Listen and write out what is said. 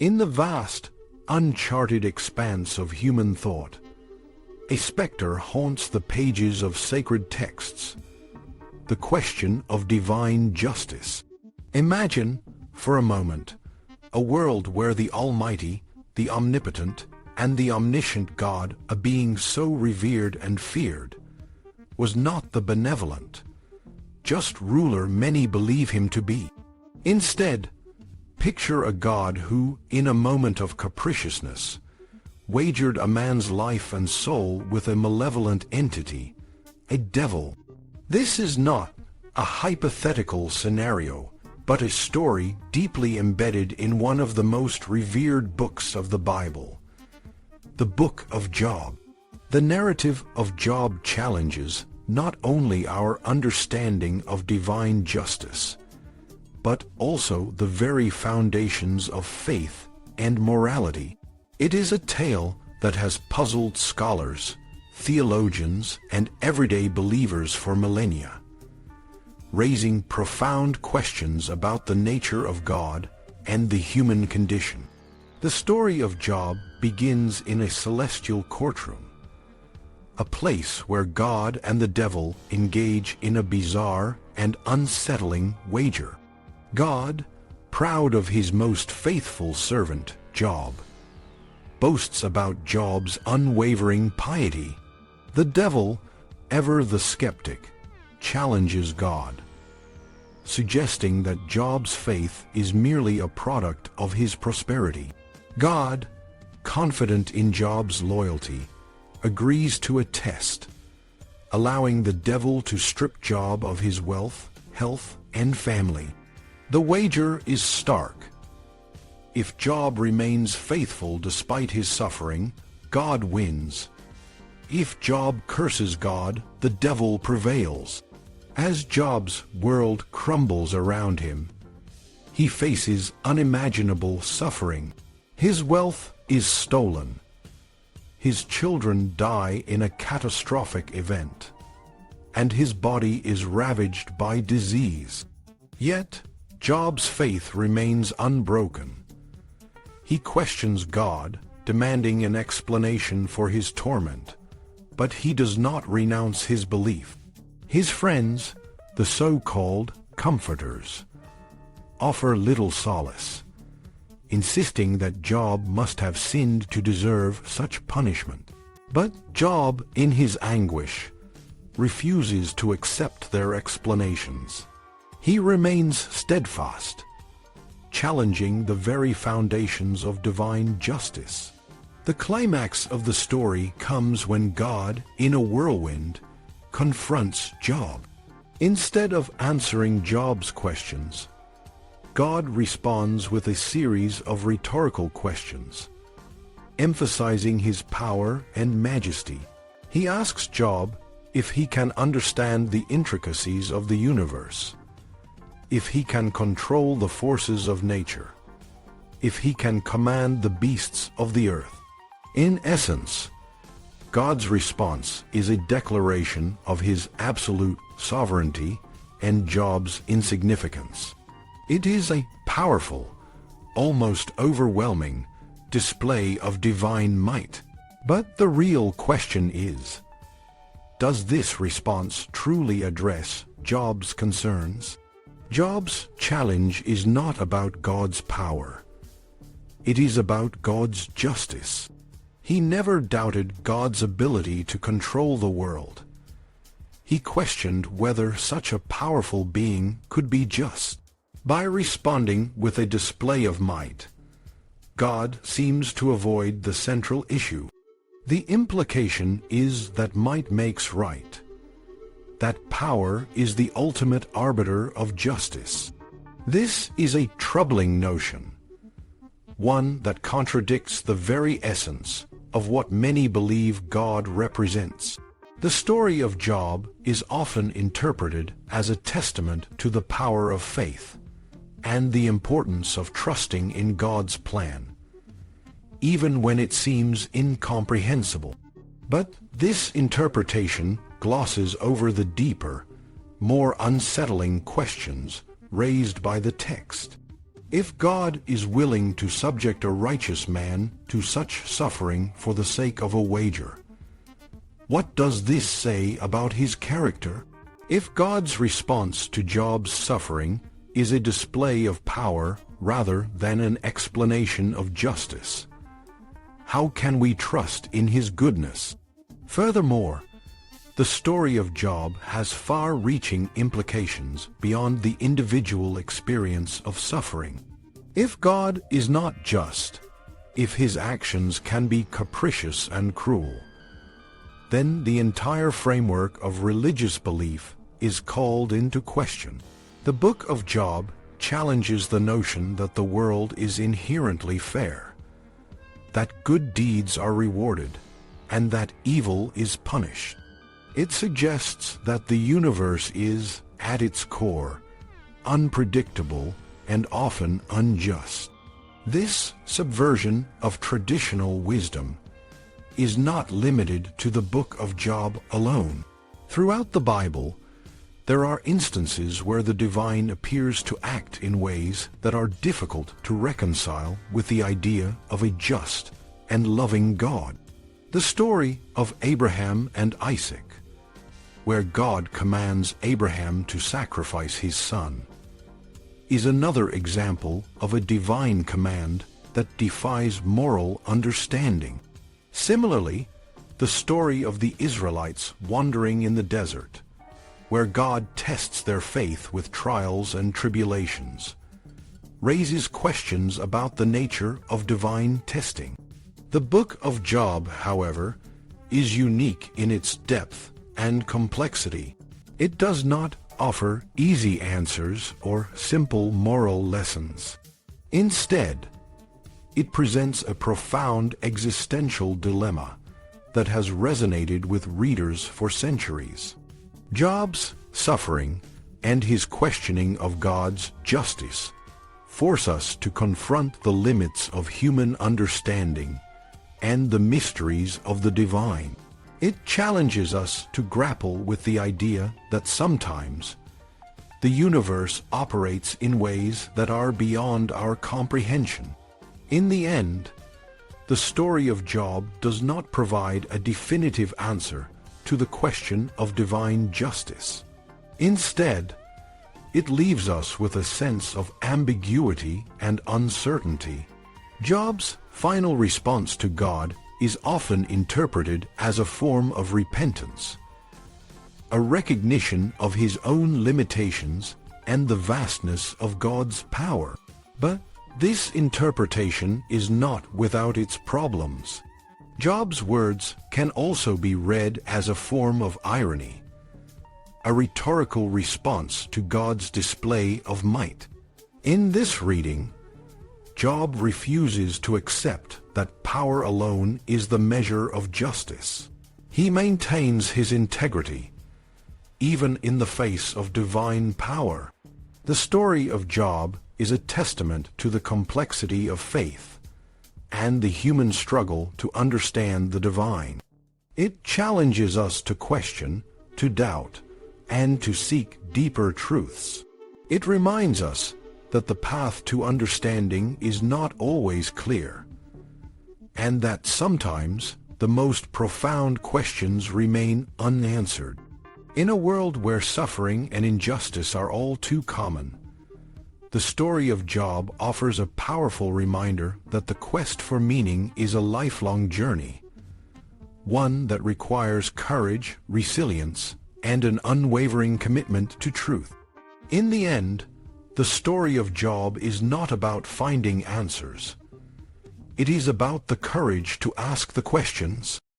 In the vast, uncharted expanse of human thought, a specter haunts the pages of sacred texts: the question of divine justice. Imagine, for a moment, a world where the Almighty, the Omnipotent, and the Omniscient God, a being so revered and feared, was not the benevolent, just ruler many believe him to be. Instead, picture a God who, in a moment of capriciousness, wagered a man's life and soul with a malevolent entity, a devil. This is not a hypothetical scenario, but a story deeply embedded in one of the most revered books of the Bible, the Book of Job. The narrative of Job challenges not only our understanding of divine justice, but also the very foundations of faith and morality. It is a tale that has puzzled scholars, theologians, and everyday believers for millennia, raising profound questions about the nature of God and the human condition. The story of Job begins in a celestial courtroom, a place where God and the devil engage in a bizarre and unsettling wager. God, proud of his most faithful servant, Job, boasts about Job's unwavering piety. The devil, ever the skeptic, challenges God, suggesting that Job's faith is merely a product of his prosperity. God, confident in Job's loyalty, agrees to a test, allowing the devil to strip Job of his wealth, health, and family. The wager is stark. If Job remains faithful despite his suffering, God wins. If Job curses God, the devil prevails. As Job's world crumbles around him, he faces unimaginable suffering. His wealth is stolen. His children die in a catastrophic event, and his body is ravaged by disease. Yet, Job's faith remains unbroken. He questions God, demanding an explanation for his torment, but he does not renounce his belief. His friends, the so-called comforters, offer little solace, insisting that Job must have sinned to deserve such punishment. But Job, in his anguish, refuses to accept their explanations. He remains steadfast, challenging the very foundations of divine justice. The climax of the story comes when God, in a whirlwind, confronts Job. Instead of answering Job's questions, God responds with a series of rhetorical questions, emphasizing his power and majesty. He asks Job if he can understand the intricacies of the universe, if he can control the forces of nature, if he can command the beasts of the earth. In essence, God's response is a declaration of his absolute sovereignty and Job's insignificance. It is a powerful, almost overwhelming, display of divine might. But the real question is, does this response truly address Job's concerns? Job's challenge is not about God's power. It is about God's justice. He never doubted God's ability to control the world. He questioned whether such a powerful being could be just. By responding with a display of might, God seems to avoid the central issue. The implication is that might makes right, that power is the ultimate arbiter of justice. This is a troubling notion, one that contradicts the very essence of what many believe God represents. The story of Job is often interpreted as a testament to the power of faith and the importance of trusting in God's plan, even when it seems incomprehensible. But this interpretation glosses over the deeper, more unsettling questions raised by the text. If God is willing to subject a righteous man to such suffering for the sake of a wager, what does this say about his character? If God's response to Job's suffering is a display of power rather than an explanation of justice, how can we trust in his goodness? Furthermore, the story of Job has far-reaching implications beyond the individual experience of suffering. If God is not just, if his actions can be capricious and cruel, then the entire framework of religious belief is called into question. The book of Job challenges the notion that the world is inherently fair, that good deeds are rewarded, and that evil is punished. It suggests that the universe is, at its core, unpredictable and often unjust. This subversion of traditional wisdom is not limited to the book of Job alone. Throughout the Bible, there are instances where the divine appears to act in ways that are difficult to reconcile with the idea of a just and loving God. The story of Abraham and Isaac, where God commands Abraham to sacrifice his son, is another example of a divine command that defies moral understanding. Similarly, the story of the Israelites wandering in the desert, where God tests their faith with trials and tribulations, raises questions about the nature of divine testing. The book of Job, however, is unique in its depth and complexity. It does not offer easy answers or simple moral lessons. Instead, it presents a profound existential dilemma that has resonated with readers for centuries. Job's suffering and his questioning of God's justice force us to confront the limits of human understanding and the mysteries of the divine. It challenges us to grapple with the idea that sometimes the universe operates in ways that are beyond our comprehension. In the end, the story of Job does not provide a definitive answer to the question of divine justice. Instead, it leaves us with a sense of ambiguity and uncertainty. Job's final response to God is often interpreted as a form of repentance, a recognition of his own limitations and the vastness of God's power. But this interpretation is not without its problems. Job's words can also be read as a form of irony, a rhetorical response to God's display of might. In this reading, Job refuses to accept that power alone is the measure of justice. He maintains his integrity, even in the face of divine power. The story of Job is a testament to the complexity of faith and the human struggle to understand the divine. It challenges us to question, to doubt, and to seek deeper truths. It reminds us that the path to understanding is not always clear, and that sometimes the most profound questions remain unanswered. In a world where suffering and injustice are all too common, the story of Job offers a powerful reminder that the quest for meaning is a lifelong journey, one that requires courage, resilience, and an unwavering commitment to truth. In the end, the story of Job is not about finding answers. It is about the courage to ask the questions,